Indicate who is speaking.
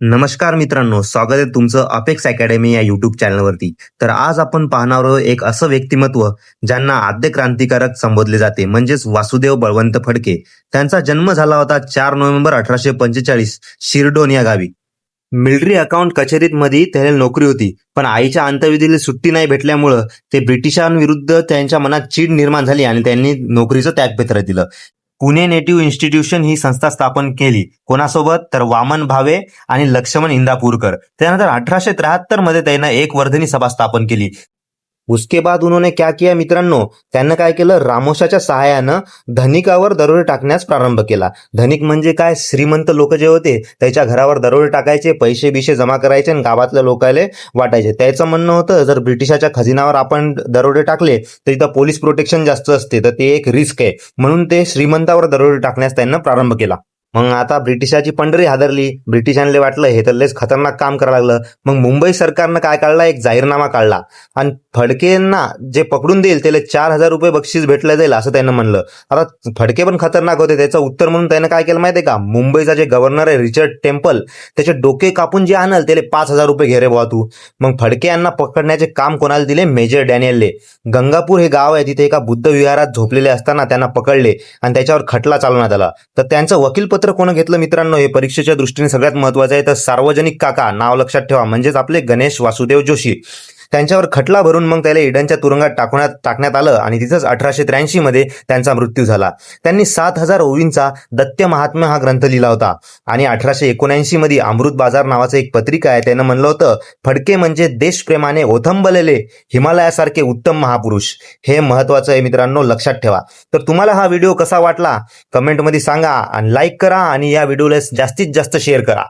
Speaker 1: नमस्कार मित्रांनो, स्वागत आहे तुमचं अपेक्स अकॅडमी या युट्यूब चॅनलवरती. तर आज आपण पाहणार आहोत एक असं व्यक्तिमत्व ज्यांना आद्य क्रांतिकारक संबोधले जाते, म्हणजेच वासुदेव बळवंत फडके. त्यांचा जन्म झाला होता 4 नोव्हेंबर 1845 शिरडोन या गावी. मिलिटरी अकाउंट कचेरीत मध्ये त्याला नोकरी होती, पण आईच्या अंत्यविधीला सुट्टी नाही भेटल्यामुळं ते ब्रिटिशांविरुद्ध त्यांच्या मनात चीड निर्माण झाली आणि त्यांनी नोकरीचं त्यागपत्र दिलं. पुणे नेटिव्ह इन्स्टिट्यूशन ही संस्था स्थापन केली. कोणासोबत? तर वामन भावे आणि लक्ष्मण इंदापूरकर. त्यानंतर 1873 मध्ये त्यानं एक वर्धनी सभा स्थापन केली. उसके बाद उन्होंने क्या किया मित्रांनो, त्यांना काय केलं, रामोशाच्या सहाय्यानं धनिकावर दरोडे टाकण्यास प्रारंभ केला. धनिक म्हणजे काय? श्रीमंत लोक जे होते त्याच्या घरावर दरोडे टाकायचे, पैसे बिशे जमा करायचे आणि गावातल्या लोकांना वाटायचे. त्याचं म्हणणं होतं, जर ब्रिटिशाच्या खजिनावर आपण दरोडे टाकले तर इथं पोलीस प्रोटेक्शन जास्त असते, तर ते एक रिस्क आहे, म्हणून ते श्रीमंतावर दरोडे टाकण्यास त्यांना प्रारंभ केला. मग आता ब्रिटिशाची पंढरी हादरली. ब्रिटिशांना वाटलं हे तर लयच खतरनाक काम करायला लागलं. मग मुंबई सरकारनं काय काढला, एक जाहीरनामा काढला आणि फडकेंना जे पकडून देईल त्याला 4,000 रुपये बक्षीस भेटलं जाईल असं त्यानं म्हणलं. आता फडके पण खतरनाक होते. त्याचं उत्तर म्हणून त्यानं काय केलं माहितीये का, मुंबईचा जे गव्हर्नर आहे रिचर्ड टेम्पल, त्याचे डोके कापून जे आणल त्याला 5,000 रुपये घे रे बुवा तू. मग फडके यांना पकडण्याचे काम कोणाला दिले? मेजर डॅनियलले. गंगापूर हे गाव आहे, तिथे एका बुद्ध विहारात झोपलेले असताना त्यांना पकडले आणि त्याच्यावर खटला चालवण्यात आला. तर त्यांचं वकीलपत्र कोण घेतलं मित्रांनो, हे परीक्षेच्या दृष्टीने सगळ्यात महत्वाचं आहे. तर सार्वजनिक काका नाव लक्षात ठेवा, म्हणजेच आपले गणेश वासुदेव जोशी. त्यांच्यावर खटला भरून मग त्याला इडनच्या तुरुंगात टाकण्यात आलं आणि तिथंच 1883 मध्ये त्यांचा मृत्यू झाला. त्यांनी 7,000 ओळींचा दत्त महात्म्य हा ग्रंथ लिहिला होता आणि 1879 मध्ये अमृत बाजार नावाचं एक पत्रिका आहे, त्यानं म्हणलं होतं, फडके म्हणजे देशप्रेमाने ओथंबलेले हिमालयासारखे उत्तम महापुरुष. हे महत्वाचं आहे मित्रांनो, लक्षात ठेवा. तर तुम्हाला हा व्हिडिओ कसा वाटला कमेंटमध्ये सांगा आणि लाईक करा आणि या व्हिडिओला जास्तीत जास्त शेअर करा.